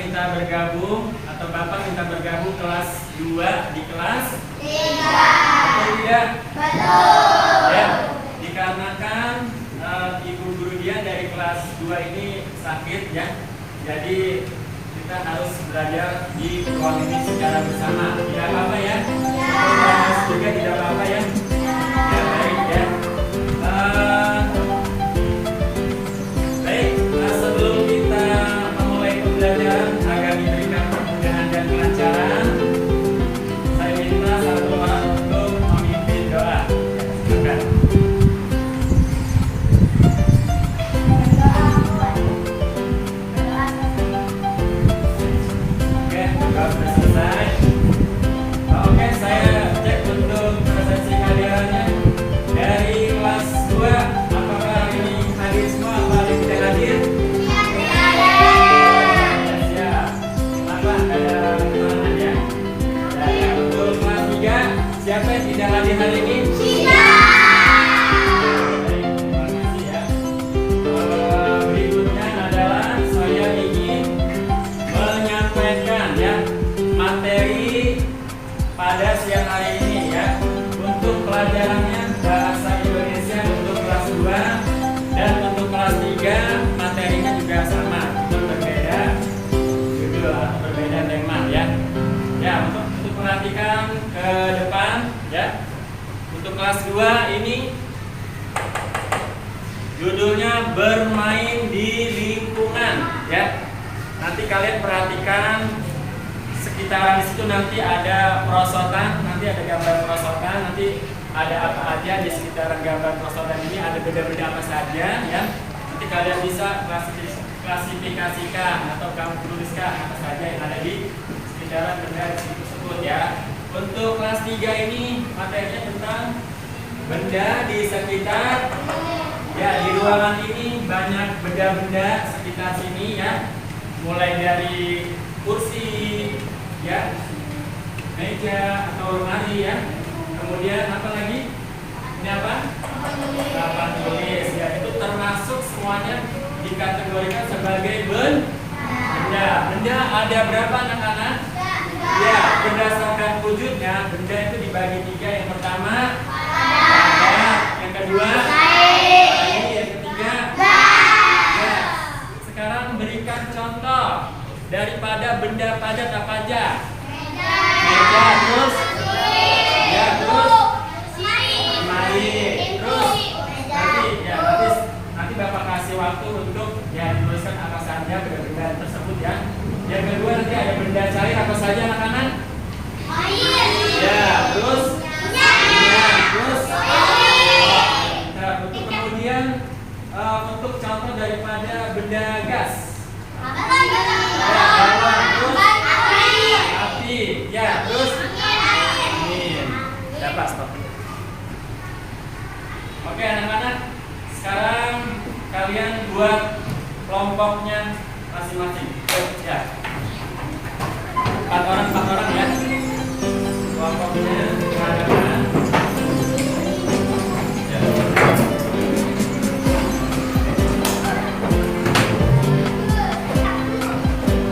minta bergabung atau Bapak minta bergabung kelas 2 di kelas 3. Betul tidak? Betul. Ya, dikarenakan ibu guru dia dari kelas 2 ini sakit ya. Jadi kita harus belajar di ruang ini secara bersama. Tidak apa-apa ya? Kelas 3 tidak apa-apa ya? Ya, baik ya. Baik, sebelum kita memulai pembelajaran agar diberikan kemudahan dan kelancaran, saya minta satu orang untuk memimpin doa. Silakan. Oke, doa sudah selesai. Oke, saya cek untuk presensi kehadirannya dari kelas 2. Apakah hari ini hadir semua? Apa ada yang tidak hadir? Siap. Kenapa? Ada kekurangan ya? Dan untuk kelas 3, siapa yang tidak hadir hari ini? Baik, terima kasih ya. Berikutnya adalah saya ingin menyampaikan ya materi pada siang hari ini ya. Untuk pelajarannya bahasa Indonesia untuk kelas 2 dan untuk kelas 3 materinya juga sama, cuma berbeda judul atau berbeda tema ya. Ya, untuk perhatikan ke depan ya. Untuk kelas 2 ini judulnya bermain di lingkungan ya. Nanti kalian perhatikan sekitaran di situ, nanti ada perosotan, nanti ada gambar perosotan, nanti ada apa aja di sekitaran gambar perosotan ini, ada benda-benda apa saja ya. Nanti kalian bisa klasifikasikan atau kamu tuliskan apa saja yang ada di sekitaran benda tersebut ya. Untuk kelas 3 ini materinya tentang benda di sekitar ya. Di ruangan ini banyak benda-benda sekitar sini ya, mulai dari kursi ya, meja atau lemari ya. Kemudian apa lagi? Ini apa? Papan tulis ya. Itu termasuk semuanya dikategorikan sebagai benda. Benda ada berapa anak-anak? Ya, berdasarkan wujudnya benda itu dibagi 3. Yang pertama ada, yang kedua yang ketiga ya. Sekarang berikan contoh daripada benda padat apa aja? Meja, terus ya, terus lemari, terus nanti Bapak kasih waktu untuk ya dituliskan apa saja benda-benda tersebut ya. Yang kedua nanti ada benda cair apa saja anak-anak? Ya, terus nah, untuk kemudian untuk contoh daripada benda gas. Api, ya, terus angin. Dapat stop. Oke anak-anak, sekarang kalian buat kelompoknya masing-masing. Ya, 4 orang ya. Kelompoknya adalah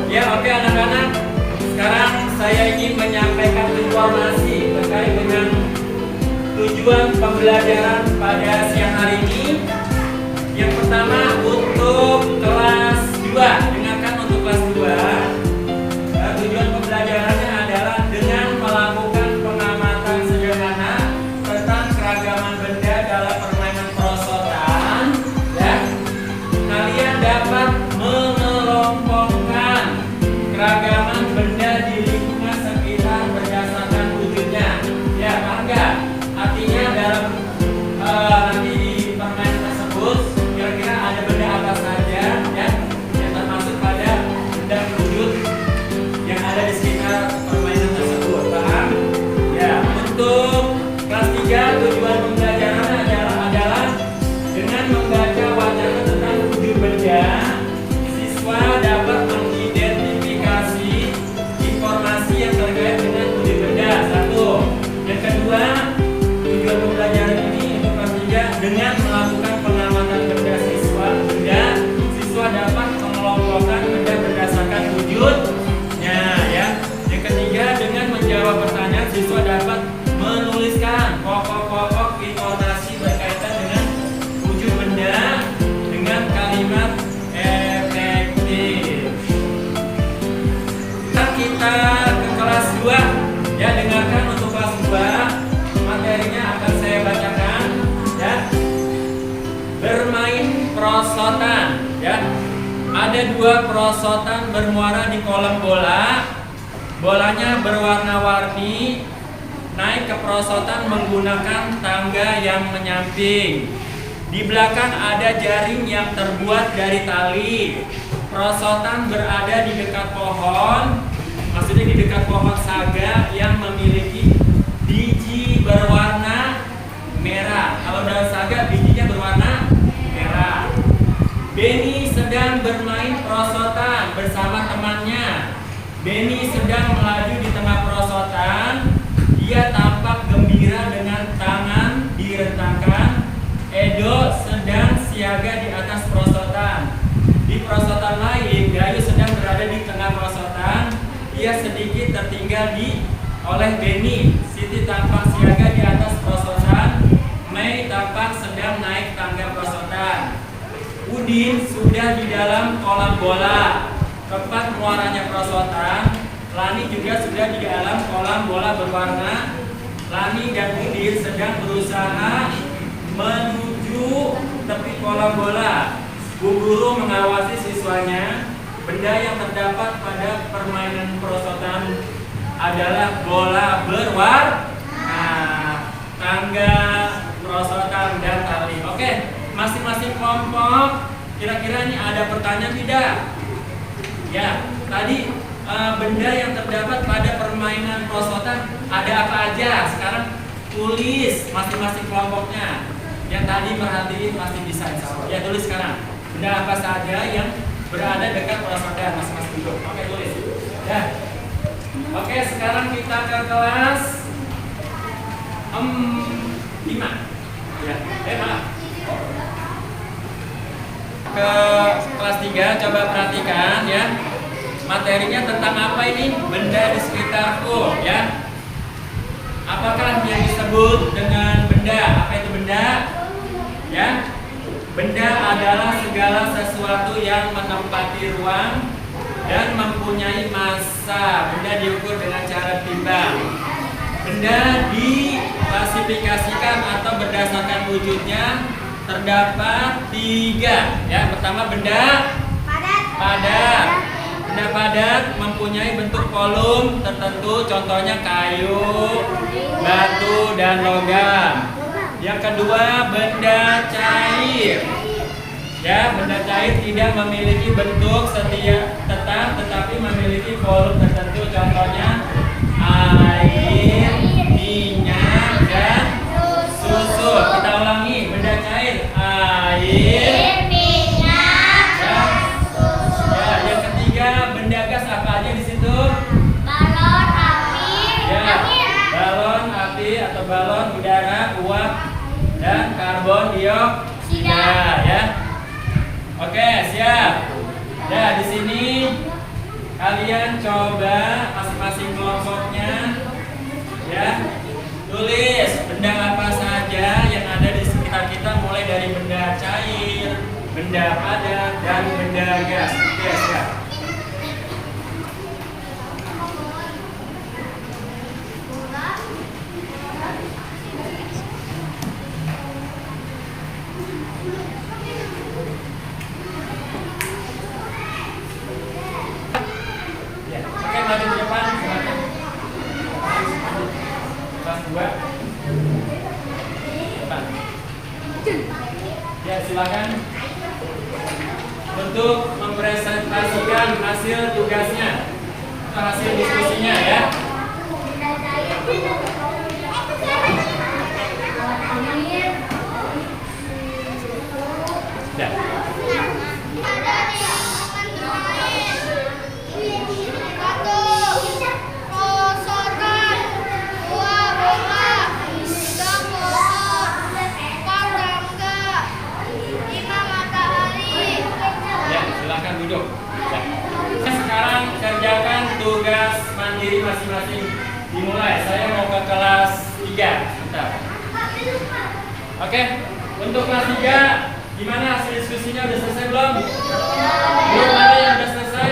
ya, oke anak-anak. Sekarang saya ingin menyampaikan informasi terkait dengan tujuan pembelajaran pada siang hari ini. Yang pertama untuk kelas 2. Dengarkan untuk kelas 2. Tujuan pembelajarannya adalah dengan melakukan pengamatan sederhana tentang keragaman benda dalam permainan perosotan ya. Kalian dapat mengelompokkan keragaman benda di lingkungan sekitar berdasarkan wujudnya. Ya, mangga. Artinya dalam nanti di permainan tersebut kira-kira ada benda apa saja ya yang termasuk pada benda wujud yang ada di sekitar permainan tersebut. Paham? Ya, untuk kelas 3 tujuan pembelajaran adalah dengan membaca wacana tentang wujud benda, siswa dapat mengidentifikasi kita ke kelas 2. Ya, dengarkan untuk kelas 2. Materinya akan saya bacakan ya. Bermain perosotan ya. Ada 2 perosotan bermuara di kolam bola. Bolanya berwarna-warni. Naik ke perosotan menggunakan tangga yang menyamping. Di belakang ada jaring yang terbuat dari tali. Perosotan berada di dekat pohon. Maksudnya di dekat pohon saga yang memiliki biji berwarna merah. Kalau daun saga bijinya berwarna merah. Benny sedang bermain perosotan bersama temannya. Benny sedang melaju di tengah perosotan. Dia tampak gembira dengan tangan direntangkan. Edo sedang siaga di atas perosotan. Di perosotan lain, Gayu sedang berada di tengah perosotan. Ia sedikit tertinggal oleh Benny. Siti tampak siaga di atas perosotan. Mei tampak sedang naik tangga perosotan. Udin sudah di dalam kolam bola, tempat muaranya perosotan. Lani juga sudah di dalam kolam bola berwarna. Lani dan Udin sedang berusaha menuju tepi kolam bola. Bu guru mengawasi siswanya. Benda yang terdapat pada permainan perosotan adalah bola berwarna, tangga perosotan dan tali. Oke, masing-masing kelompok kira-kira ini ada pertanyaan tidak? Ya, tadi benda yang terdapat pada permainan perosotan ada apa aja? Sekarang tulis masing-masing kelompoknya. Yang tadi merhatiin masih bisa. Ya, tulis sekarang. Benda apa saja yang berada dekat perosotan masing-masing duduk. Oke, tulis. Ya. Oke, sekarang kita ke kelas 5. Ya, maaf. Ke kelas 3, coba perhatikan ya. Materinya tentang apa ini? Benda di sekitarku ya. Apakah yang disebut dengan benda? Apa itu benda? Ya. Benda adalah segala sesuatu yang menempati ruang dan mempunyai massa. Benda diukur dengan cara timbang. Benda diklasifikasikan atau berdasarkan wujudnya terdapat 3. Ya, pertama benda padat. Benda padat mempunyai bentuk kolom tertentu, contohnya kayu, batu, dan logam. Yang kedua, benda cair. Ya, benda cair tidak memiliki bentuk tetap, tetapi memiliki volume tertentu, contohnya air, minyak, dan susu. Kita ulangi, benda cair, air, minyak, dan susu. Ya, yang ketiga, benda gas apa aja di situ? Balon api. Ya, balon api atau balon udara, uap, dan karbon dioksida. Ya. Oke, siap. Ya, di sini kalian coba masing-masing kelompoknya ya. Tulis benda apa saja yang ada di sekitar kita, mulai dari benda cair, benda padat, dan benda gas. Oke, siap. Maju ke depan, silakan. Kelas 2. Depan. Ya, silakan. Untuk mempresentasikan hasil tugasnya atau hasil diskusinya ya. Ya. Duduk. Ya. Sekarang kerjakan tugas mandiri masing-masing. Dimulai. Saya mau ke kelas 3. Bentar. Oke. Untuk kelas 3, gimana hasil diskusinya? Udah selesai belum? Belum ada yang udah selesai?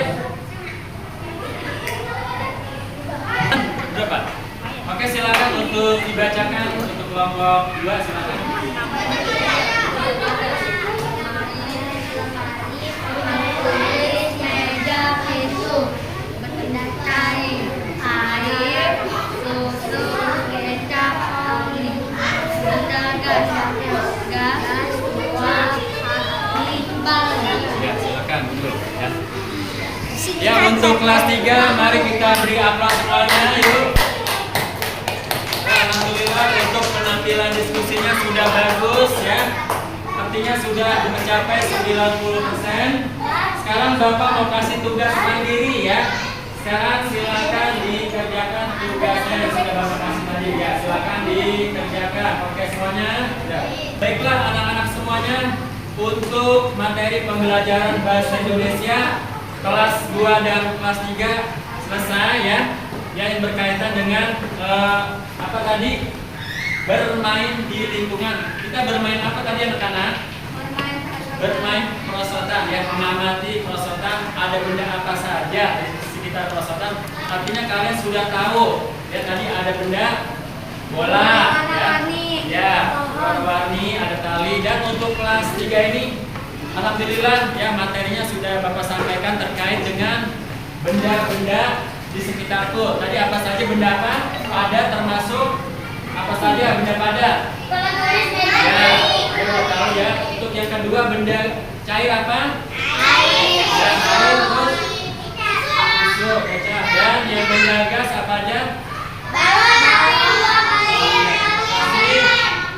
untuk dibacakan untuk kelompok 2 silakan. Ya, silakan dulu ya. Ya, untuk kelas 3 mari kita beri aplaus semuanya yuk. Nah, alhamdulillah untuk penampilan diskusinya sudah bagus ya. Artinya sudah mencapai 90%. Sekarang Bapak mau kasih tugas mandiri ya. Sekarang silakan dikerjakan tugasnya yang sudah Bapak kasih tadi ya. Silakan dikerjakan. Oke semuanya. Ya. Baiklah anak-anak semuanya, untuk materi pembelajaran bahasa Indonesia kelas 2 dan kelas 3 selesai ya. Yang berkaitan dengan apa tadi? Bermain di lingkungan. Kita bermain apa tadi anak-anak? Bermain perosotan ya, mengamati perosotan, ada benda apa saja di sekitar perosotan. Artinya kalian sudah tahu ya, tadi ada benda bola ya, warna-warni, ada tali. Dan untuk kelas 3 ini alhamdulillah ya, materinya sudah Bapak sampaikan terkait dengan benda-benda di sekitarku. Tadi apa saja benda apa? Ada termasuk apa saja benda padat? Ya, tahu ya. Untuk yang kedua benda cair apa? Air. Ya, air terus susu, kecap. Dan yang benda gas apa aja?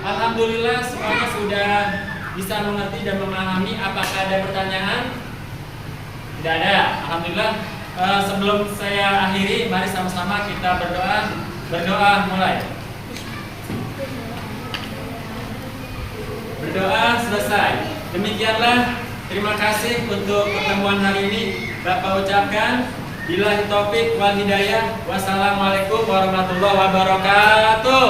Alhamdulillah semuanya sudah bisa mengerti dan memahami. Apakah ada pertanyaan? Tidak ada. Alhamdulillah. Sebelum saya akhiri, mari sama-sama kita berdoa. Berdoa mulai. Berdoa selesai. Demikianlah, terima kasih untuk pertemuan hari ini. Bapak ucapkan billahi taufik wal hidayah. Wassalamualaikum warahmatullahi wabarakatuh.